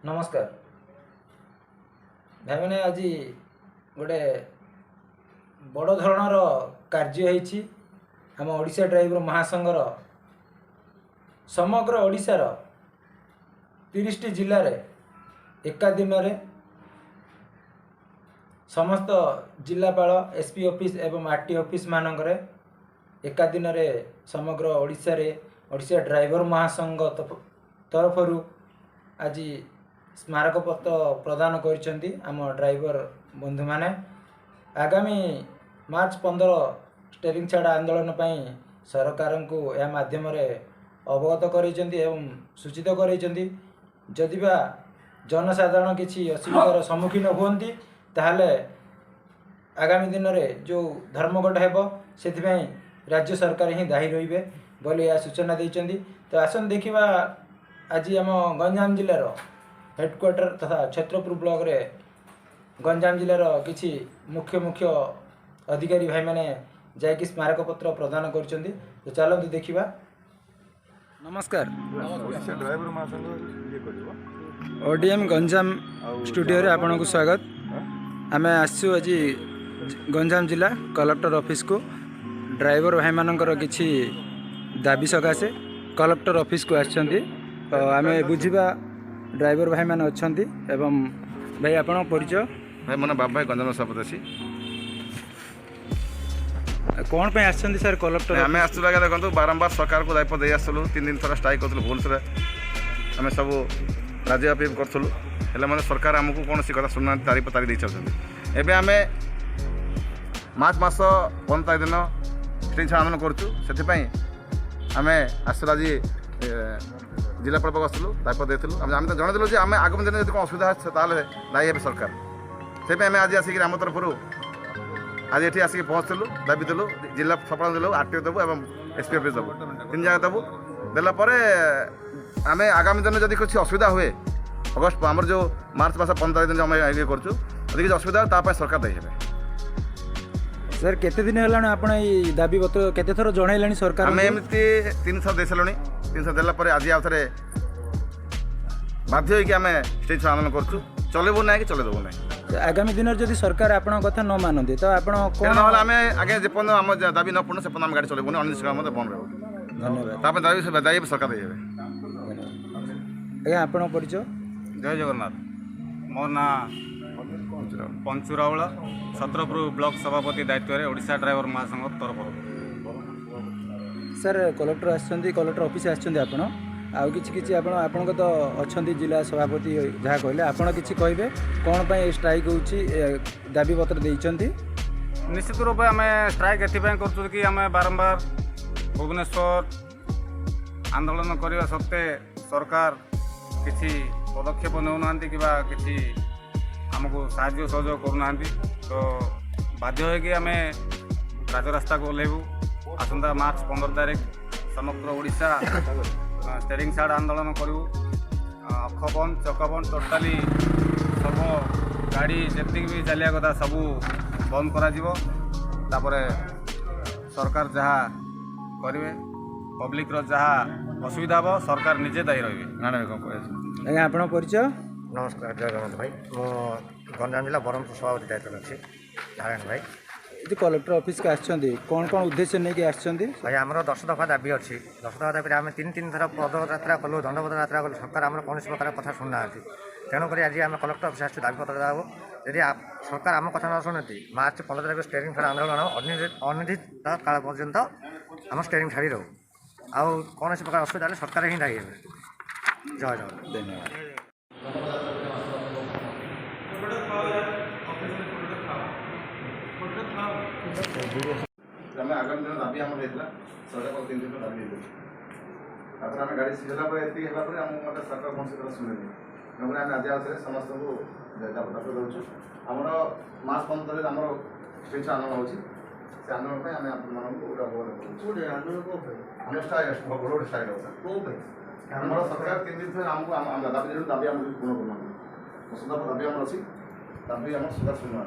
नमस्कार भाई मैंने आज गोटे बड़ धरणर कार्य होती आम ओडिशा ड्राइवर महासंघर समग्र ओडिशार 30 जिले में एका दिन में समस्त जिलापाल एसपी ऑफिस एवं आरटी ऑफिस मानक एका दिन में समग्र ओडिशा ड्राइवर महासंघ तरफ आज स्मारक पत्र प्रदान करिसेंती आम ड्राइवर बंधु माने आगामी मार्च 15 स्टेरिंग छाड़ आंदोलन पर सरकार को यह माध्यम अवगत करिसेंती एवं सूचित करिसेंती जदि बा जनसाधारण किसी असुविधार सम्मुखीन हुंती ताहले आगामी दिन में जो धर्मघट हेब से राज्य सरकार ही दायी रहिबे बोली यह सूचना देइचंती। तो आसन देखिबा आज आम गंजाम जिलार हेडक्वार्टर तथा छत्रपुर ब्लॉक रे गंजाम जिलार किछि मुख्य अधिकारी भाई मैंने जाकि स्मारक पत्र प्रदान करछंती। तो चलतु देखिबा। नमस्कार ड्राइवर महासंघ ओडीएम गंजाम स्टूडियो रे आपन को स्वागत। आमे आसु आज गंजाम जिला कलेक्टर ऑफिस को ड्राइवर भाई मानकर किछि दाबी सकाशे कलेक्टर ऑफिस को आछंती। तो आमे बुझिबा ड्राइवर भाई मैंने अच्छा एवं भाई आपण परिचय भाई मन बाबा गंजाम सभापति कौन पे आछंती सर कलेक्टर आम आसुला देखो बारंबार सरकार को दायित्व दे आसलु 3 दिन थोड़ा स्ट्राइक करूँ भुवनेश्वर आम सब राज्य अपील करूँ हेल्ले मैंने सरकार आमको कौन कथा शुणुना तारीख दे चलते एवं आम मार्च मास 15 तारीख दिन स्ट्रीट आंदोलन करूँ आम आसला आज जिलापाल पाक आसलु दायित्व देलु आम तो जनदेलु आम आगामी दिन जो असुविधा दायी हे सरकार से आम आज आसिक आम तरफ आज ये आसिक पहुँचलु दाबी देलु जिला सफल देलु आरटीओ देवु और एसपी ऑफिस देवु 3 जगह देवु देलापर आम आगामी दिन जब कुछ असुविधा हुए अगस्त आमर जो मार्च मास 15 दिन आम ये करूँ किसी असुविधा हो सरकार दायी हे। सर केते दिन है आप दाबी पत्र केते थर जन सरकार आम एमती 3 थर दे सारे 3 थर देलापर आज आउ थे बाध्य होगी आम स्टेज आंदोलन करूँ चलेबू ना कि चलेदेबू ना। आगामी दिन जब सरकार आपण कथा न मानते तो आप आम आगे जेपर्यंत आम दाबी न पूर्ण से आम गाड़ी चलेबू अनिश्चित काल बंद रहो। धन्यवाद दायी सरकार दे आज्ञा आपण परिचय जय जगन्नाथ मोर ना पंचुरावला छत्रपुर ब्लॉक सभापति दायित्व ओडिशा ड्राइवर महासंघ तरफ सर कलेक्टर आछंती कलेक्टर ऑफिस आछंती आपण आउ किछि आपण तो अच्छा जिला सभापति जहाँ कहले आपण किछि कहबे कौन पे स्ट्राइक होची दाबी पत्र देइचंती। निश्चित रूप आम स्ट्राइक एपाई कर कि आम बारंबार भुवनेश्वर आंदोलन करने सत्वे सरकार किसी पदक्षेप नौना कि किसी आमको साहाय्य सहयोग करूना तो बाध्य होगी आम राजरास्ता को ओह्लैबू आसंता मार्च 15 तारीख समग्र ओडिशा स्टेरिंग छाड़ आंदोलन करूँ अखबंद चकबंद टोटाली सब गाड़ी जी भी चलिया कथा सबू बंद कर सरकार जहाँ करेंगे पब्लिक जहाँ असुविधा हम सरकार निजे दायी रही। आज्ञा आपण परिचय नमस्कार जय जगन्नाथ भाई मो गंजाम जिला ब्रह्मपुर सभापति दायित्व अच्छी नारायण भाई ये कलेक्टर ऑफिस के आछंती कौन उद्देश्य नहीं कि आछंती भाई आमर 10 दफा दाबी अच्छी 10 दफा दाबी आम 3 थर पदयात्रा कलु दंडपद यात्रा कलु सरकार आम कौन प्रकार कथा शुणुना तेणुक आज आम कलेक्टर ऑफिस आसू दाबी पत्र देव यदि सरकार आम कथा न शुणती मार्च 15 तारीख स्टेरिंग छाड़ आंदोलन अनिर्दिष्ट काल पर्यंत आम स्टेरिंग छाड़ी रहू आउ कौन प्रकार असुविधा सरकार ही दायी हे। जय जगन्नाथ धन्यवाद। आगामी दिन दाबी आम सरकार 3 दिन दाबी देते आम गाड़ी सीझला आम सरकार कौन से शुणे तेनाली आम आज आउे समस्त को दाबी दूँ आमर मार्च 15 तारीख आम स्ट्रीट आंदोलन हो आंदोलन आम आम सरकार 3 दिन आमको दाबी दाबी आम पूर्ण करना दाबी आम अच्छी दाबी आम सरकार शुणुना।